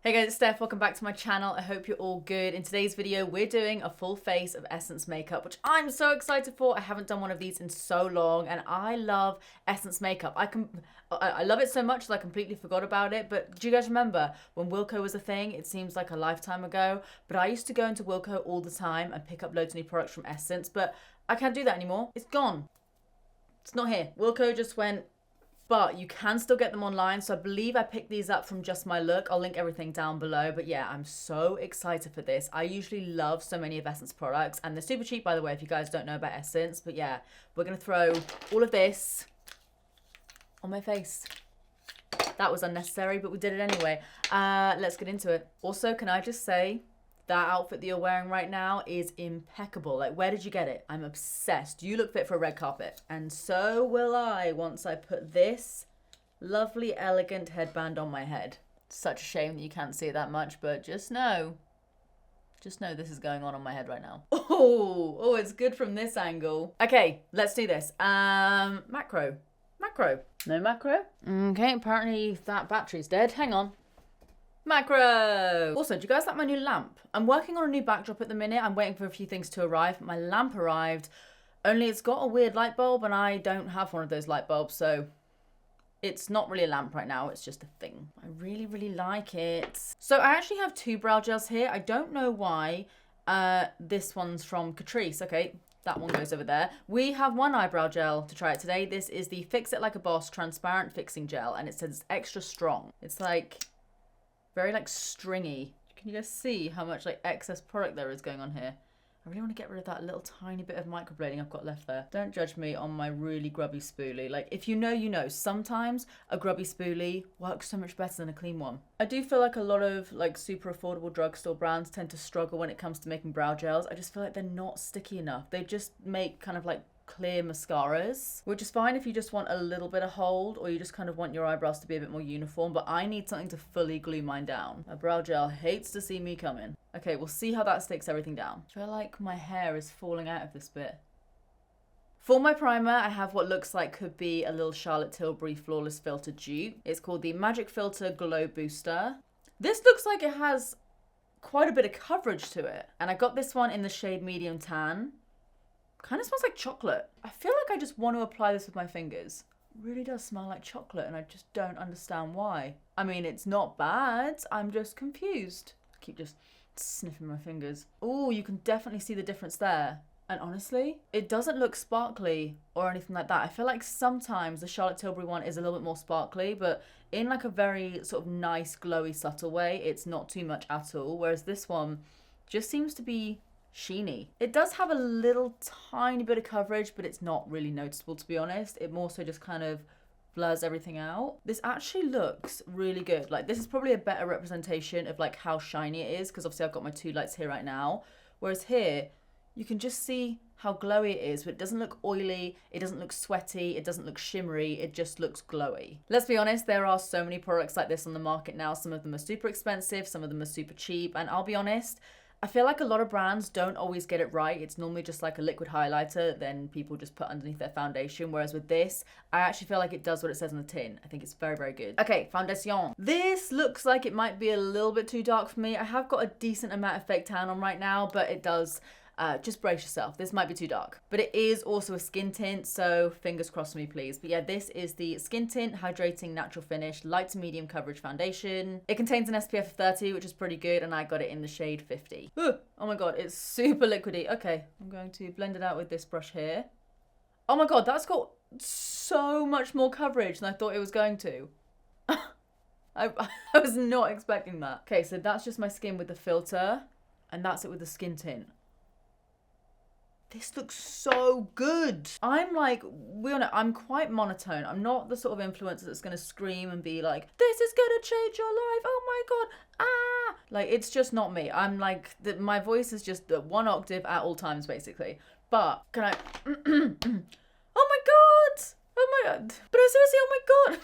Hey guys, it's Steph. Welcome back to my channel. I hope you're all good. In today's video, we're doing a full face of Essence makeup, which I'm so excited for. I haven't done one of these in so long, and I love Essence makeup. I love it so much that I completely forgot about it. But do you guys remember when Wilko was a thing? It seems like a lifetime ago. But I used to go into Wilko all the time and pick up loads of new products from Essence. But I can't do that anymore. It's gone. It's not here. Wilko just went. But you can still get them online, so I believe I picked these up from Just My Look. I'll link everything down below, but yeah, I'm so excited for this. I usually love so many of Essence products, and they're super cheap, by the way, if you guys don't know about Essence. But yeah, we're going to throw all of this on my face. That was unnecessary, but we did it anyway. Let's get into it. Also, can I just say, that outfit that you're wearing right now is impeccable. Like, where did you get it? I'm obsessed. You look fit for a red carpet. And so will I once I put this lovely, elegant headband on my head. Such a shame that you can't see it that much, but just know this is going on my head right now. Oh, it's good from this angle. Okay, let's do this. Macro. No macro? Okay, apparently that battery's dead. Hang on. Macro! Also, do you guys like my new lamp? I'm working on a new backdrop at the minute. I'm waiting for a few things to arrive. My lamp arrived, only it's got a weird light bulb and I don't have one of those light bulbs, so it's not really a lamp right now. It's just a thing. I really, really like it. So I actually have two brow gels here. I don't know why. This one's from Catrice. Okay, that one goes over there. We have one eyebrow gel to try it today. This is the Fix It Like a Boss Transparent Fixing Gel, and it says it's extra strong. It's like very like stringy. Can you guys see how much like excess product there is going on here? I really want to get rid of that little tiny bit of microblading I've got left there. Don't judge me on my really grubby spoolie. Like, if you know, you know. Sometimes a grubby spoolie works so much better than a clean one. I do feel like a lot of like super affordable drugstore brands tend to struggle when it comes to making brow gels. I just feel like they're not sticky enough. They just make kind of like clear mascaras, which is fine if you just want a little bit of hold or you just kind of want your eyebrows to be a bit more uniform, but I need something to fully glue mine down. A brow gel hates to see me coming. Okay, we'll see how that sticks everything down. I feel like my hair is falling out of this bit. For my primer, I have what looks like could be a little Charlotte Tilbury Flawless Filter dupe. It's called the Magic Filter Glow Booster. This looks like it has quite a bit of coverage to it. And I got this one in the shade Medium Tan. Kind of smells like chocolate. I feel like I just want to apply this with my fingers. It really does smell like chocolate and I just don't understand why. I mean, it's not bad. I'm just confused. I keep just sniffing my fingers. Oh, you can definitely see the difference there. And honestly, it doesn't look sparkly or anything like that. I feel like sometimes the Charlotte Tilbury one is a little bit more sparkly, but in like a very sort of nice, glowy, subtle way, it's not too much at all. Whereas this one just seems to be sheeny. It does have a little tiny bit of coverage, but it's not really noticeable, to be honest. It more so just kind of blurs everything out. This actually looks really good. Like, this is probably a better representation of like how shiny it is, because obviously I've got my two lights here right now, whereas here you can just see how glowy it is, but it doesn't look oily, it doesn't look sweaty, it doesn't look shimmery, it just looks glowy. Let's be honest, there are so many products like this on the market now. Some of them are super expensive, some of them are super cheap, and I'll be honest, I feel like a lot of brands don't always get it right. It's normally just like a liquid highlighter, then people just put underneath their foundation. Whereas with this, I actually feel like it does what it says on the tin. I think it's very, very good. Okay, foundation. This looks like it might be a little bit too dark for me. I have got a decent amount of fake tan on right now, but it does. Just brace yourself. This might be too dark. But it is also a skin tint, so fingers crossed for me, please. But yeah, this is the Skin Tint Hydrating Natural Finish Light to Medium Coverage Foundation. It contains an SPF of 30, which is pretty good, and I got it in the shade 50. Ooh, oh my god, it's super liquidy. Okay, I'm going to blend it out with this brush here. Oh my god, that's got so much more coverage than I thought it was going to. I was not expecting that. Okay, so that's just my skin with the filter, and that's it with the skin tint. This looks so good. I'm like, we all know, I'm quite monotone. I'm not the sort of influencer that's gonna scream and be like, this is gonna change your life, oh my god, ah! Like, it's just not me. I'm like, my voice is just one octave at all times, basically. But, can I, oh my god! Oh my god! But seriously, oh my god!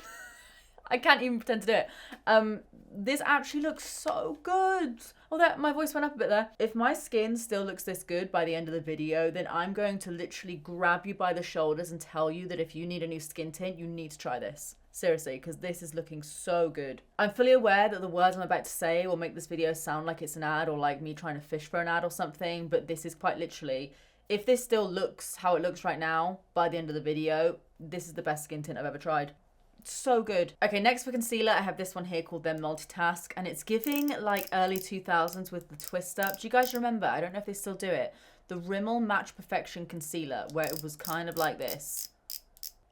I can't even pretend to do it. This actually looks so good. Oh, that my voice went up a bit there. If my skin still looks this good by the end of the video, then I'm going to literally grab you by the shoulders and tell you that if you need a new skin tint, you need to try this. Seriously, because this is looking so good. I'm fully aware that the words I'm about to say will make this video sound like it's an ad or like me trying to fish for an ad or something, but this is quite literally, if this still looks how it looks right now by the end of the video, this is the best skin tint I've ever tried. It's so good. Okay, next for concealer, I have this one here called their Multitask, and it's giving like early 2000s with the twist up. Do you guys remember? I don't know if they still do it. The Rimmel Match Perfection Concealer, where it was kind of like this.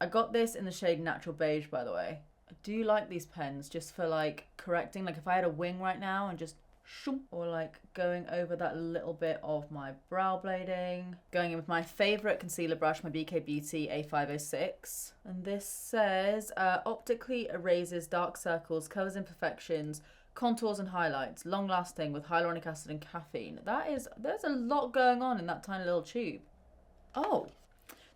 I got this in the shade Natural Beige, by the way. I do like these pens just for like correcting, like if I had a wing right now and just shoom, or like going over that little bit of my brow blading. Going in with my favorite concealer brush, my BK Beauty A506. And this says, optically erases dark circles, covers imperfections, contours and highlights, long lasting with hyaluronic acid and caffeine. There's a lot going on in that tiny little tube. Oh.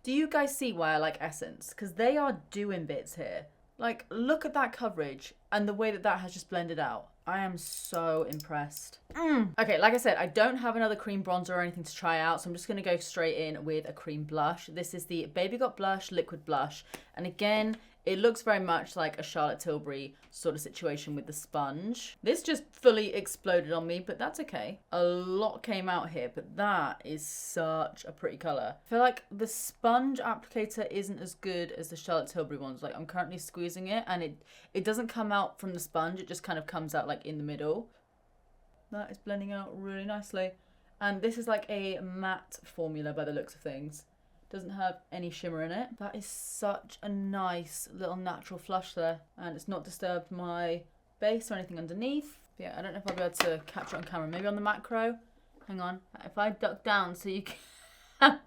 Do you guys see why I like Essence? Because they are doing bits here. Like, look at that coverage and the way that that has just blended out. I am so impressed. Okay, like I said, I don't have another cream bronzer or anything to try out, so I'm just going to go straight in with a cream blush. This is the Baby Got Blush Liquid Blush. And again, it looks very much like a Charlotte Tilbury sort of situation with the sponge. This just fully exploded on me, but that's okay. A lot came out here, but that is such a pretty color. I feel like the sponge applicator isn't as good as the Charlotte Tilbury ones. Like, I'm currently squeezing it, and it doesn't come out from the sponge. It just kind of comes out like in the middle. That is blending out really nicely. And this is like a matte formula by the looks of things. Doesn't have any shimmer in it. That is such a nice little natural flush there. And it's not disturbed my base or anything underneath. But yeah, I don't know if I'll be able to capture it on camera. Maybe on the macro. Hang on. If I duck down so you can...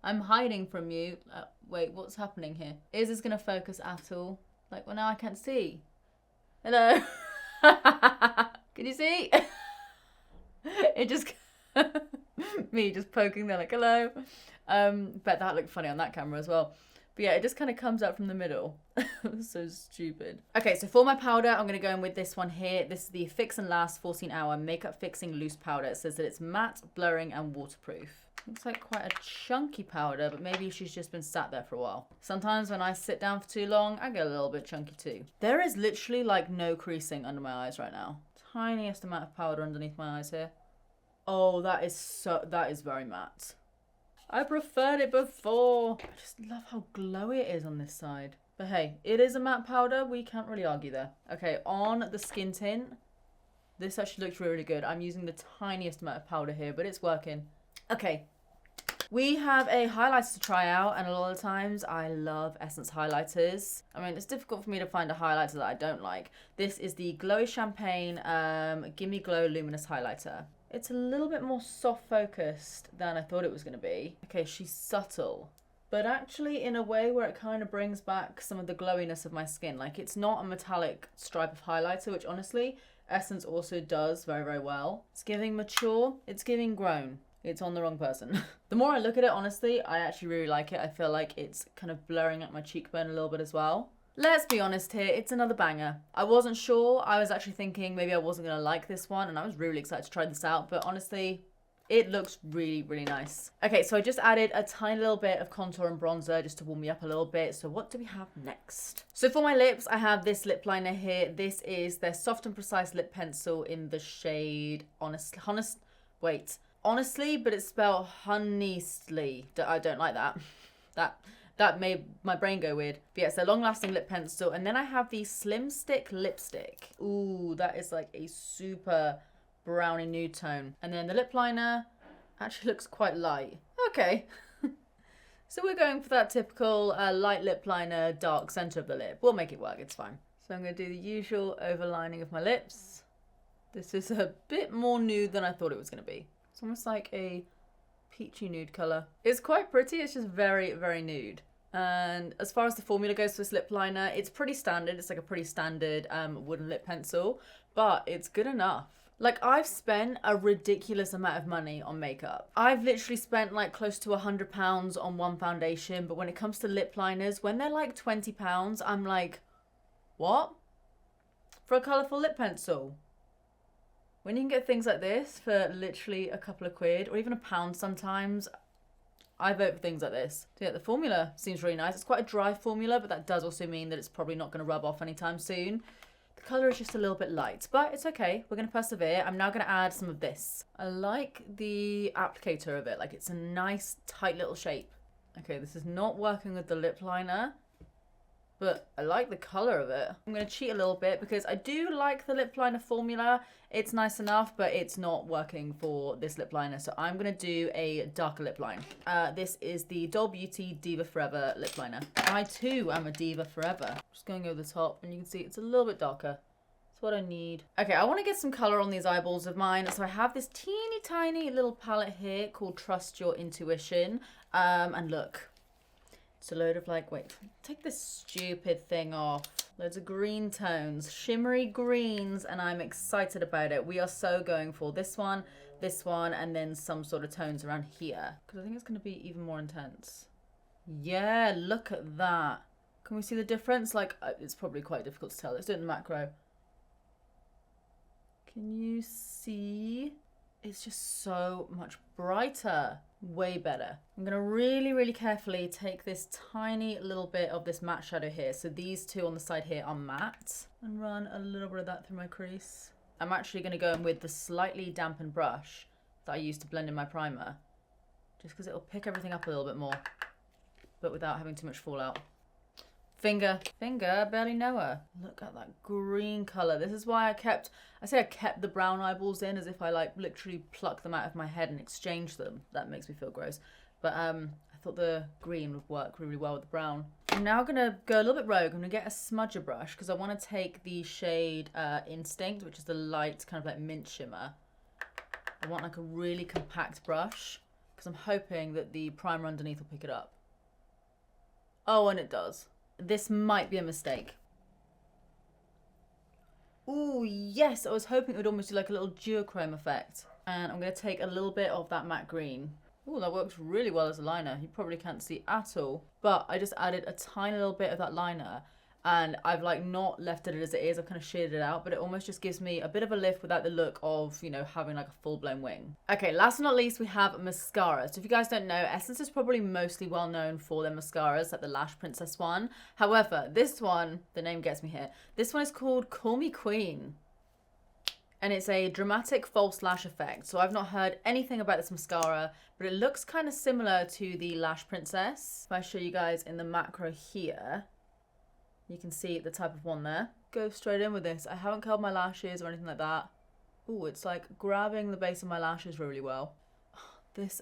I'm hiding from you. Wait, what's happening here? Is this going to focus at all? Like, well, now I can't see. Hello? Can you see? It just... me just poking there like, hello. Bet that looked funny on that camera as well. But yeah, it just kind of comes out from the middle. So stupid. Okay, so for my powder, I'm going to go in with this one here. This is the Fix and Last 14-Hour Makeup Fixing Loose Powder. It says that it's matte, blurring, and waterproof. Looks like quite a chunky powder, but maybe she's just been sat there for a while. Sometimes when I sit down for too long, I get a little bit chunky too. There is literally like no creasing under my eyes right now. Tiniest amount of powder underneath my eyes here. Oh, that is very matte. I preferred it before. I just love how glowy it is on this side. But hey, it is a matte powder. We can't really argue there. Okay, on the skin tint, this actually looks really good. I'm using the tiniest amount of powder here, but it's working. Okay, we have a highlighter to try out, and a lot of the times I love Essence highlighters. I mean, it's difficult for me to find a highlighter that I don't like. This is the Glowy Champagne Gimme Glow Luminous Highlighter. It's a little bit more soft focused than I thought it was going to be. Okay, she's subtle, but actually in a way where it kind of brings back some of the glowiness of my skin. Like, it's not a metallic stripe of highlighter, which honestly, Essence also does very, very well. It's giving mature, it's giving grown. It's on the wrong person. The more I look at it, honestly, I actually really like it. I feel like it's kind of blurring out my cheekbone a little bit as well. Let's be honest here, it's another banger. I wasn't sure. I was actually thinking maybe I wasn't going to like this one, and I was really excited to try this out, but honestly, it looks really, really nice. Okay, so I just added a tiny little bit of contour and bronzer just to warm me up a little bit. So what do we have next? So for my lips, I have this lip liner here. This is their Soft and Precise Lip Pencil in the shade Honestly, but it's spelled Honestly. I don't like that. That made my brain go weird. But yeah, it's a long-lasting lip pencil. And then I have the Slim Stick Lipstick. Ooh, that is like a super brownie nude tone. And then the lip liner actually looks quite light. Okay. So we're going for that typical light lip liner, dark center of the lip. We'll make it work, it's fine. So I'm going to do the usual overlining of my lips. This is a bit more nude than I thought it was going to be. It's almost like a peachy nude colour. It's quite pretty, it's just very, very nude. And as far as the formula goes for this lip liner, it's pretty standard. It's like a pretty standard wooden lip pencil, but it's good enough. Like, I've spent a ridiculous amount of money on makeup. I've literally spent like close to £100 on one foundation, but when it comes to lip liners, when they're like £20, I'm like, what? For a colourful lip pencil? When you can get things like this for literally a couple of quid, or even £1 sometimes, I vote for things like this. So yeah, the formula seems really nice. It's quite a dry formula, but that does also mean that it's probably not going to rub off anytime soon. The colour is just a little bit light, but it's okay. We're going to persevere. I'm now going to add some of this. I like the applicator of it. Like, it's a nice, tight little shape. Okay, this is not working with the lip liner, but I like the colour of it. I'm going to cheat a little bit because I do like the lip liner formula. It's nice enough, but it's not working for this lip liner. So I'm going to do a darker lip line. This is the Doll Beauty Diva Forever lip liner. I too am a Diva Forever. Just going over the top, and you can see it's a little bit darker. That's what I need. Okay, I want to get some colour on these eyeballs of mine. So I have this teeny tiny little palette here called Trust Your Intuition. And look. It's a load of like, wait, take this stupid thing off. Loads of green tones, shimmery greens, and I'm excited about it. We are so going for this one, and then some sort of tones around here. Because I think it's going to be even more intense. Yeah, look at that. Can we see the difference? Like, it's probably quite difficult to tell. Let's do it in the macro. Can you see? It's just so much brighter. Way better. I'm going to really, really carefully take this tiny little bit of this matte shadow here. So these two on the side here are matte. And run a little bit of that through my crease. I'm actually going to go in with the slightly dampened brush that I used to blend in my primer. Just because it'll pick everything up a little bit more. But without having too much fallout. Finger, I barely know her. Look at that green color. This is why I kept the brown eyeballs in, as if I like literally pluck them out of my head and exchange them. That makes me feel gross. But I thought the green would work really well with the brown. I'm now gonna go a little bit rogue. I'm gonna get a smudger brush because I want to take the shade Instinct, which is the light kind of like mint shimmer. I want like a really compact brush because I'm hoping that the primer underneath will pick it up. Oh, and it does. This might be a mistake. Ooh, yes. I was hoping it would almost do like a little duochrome effect. And I'm going to take a little bit of that matte green. Ooh, that works really well as a liner. You probably can't see at all. But I just added a tiny little bit of that liner. And I've like not left it as it is. I've kind of shaded it out. But it almost just gives me a bit of a lift without the look of, you know, having like a full-blown wing. Okay, last but not least, we have mascara. So if you guys don't know, Essence is probably mostly well known for their mascaras, like the Lash Princess one. However, this one, the name gets me here. This one is called Call Me Queen. And it's a dramatic false lash effect. So I've not heard anything about this mascara, but it looks kind of similar to the Lash Princess. If I show you guys in the macro here, you can see the type of one there. Go straight in with this. I haven't curled my lashes or anything like that. Ooh, it's like grabbing the base of my lashes really well. This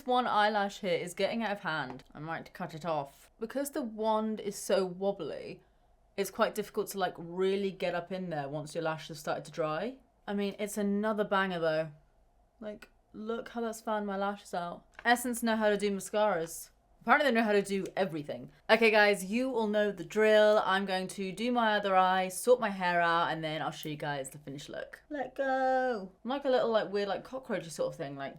one eyelash here is getting out of hand. I might cut it off. Because the wand is so wobbly, it's quite difficult to like really get up in there once your lashes have started to dry. I mean, it's another banger though. Like, look how that's fanned my lashes out. Essence know how to do mascaras. Apparently they know how to do everything. Okay guys, you all know the drill. I'm going to do my other eye, sort my hair out, and then I'll show you guys the finished look. Let go. I'm like a little like weird like cockroachy sort of thing. Like,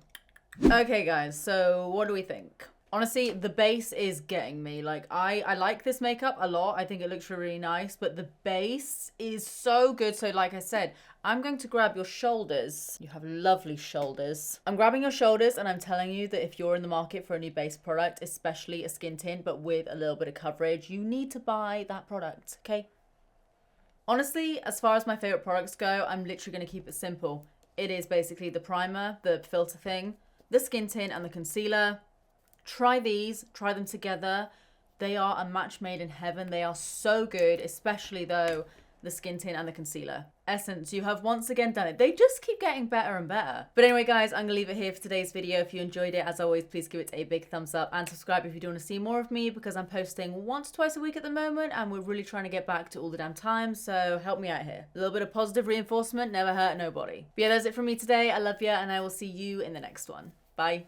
okay guys, so what do we think? Honestly, the base is getting me. Like, I like this makeup a lot. I think it looks really nice, but the base is so good. So like I said, I'm going to grab your shoulders. You have lovely shoulders. I'm grabbing your shoulders and I'm telling you that if you're in the market for a new base product, especially a skin tint, but with a little bit of coverage, you need to buy that product, okay? Honestly, as far as my favorite products go, I'm literally going to keep it simple. It is basically the primer, the filter thing, the skin tint and the concealer. Try these, try them together. They are a match made in heaven. They are so good, especially though the skin tint and the concealer. Essence, you have once again done it. They just keep getting better and better. But anyway, guys, I'm gonna leave it here for today's video. If you enjoyed it, as always, please give it a big thumbs up and subscribe if you do want to see more of me, because I'm posting once, twice a week at the moment, and we're really trying to get back to all the damn time. So help me out here. A little bit of positive reinforcement never hurt nobody. But yeah, that's it from me today. I love you, and I will see you in the next one. Bye.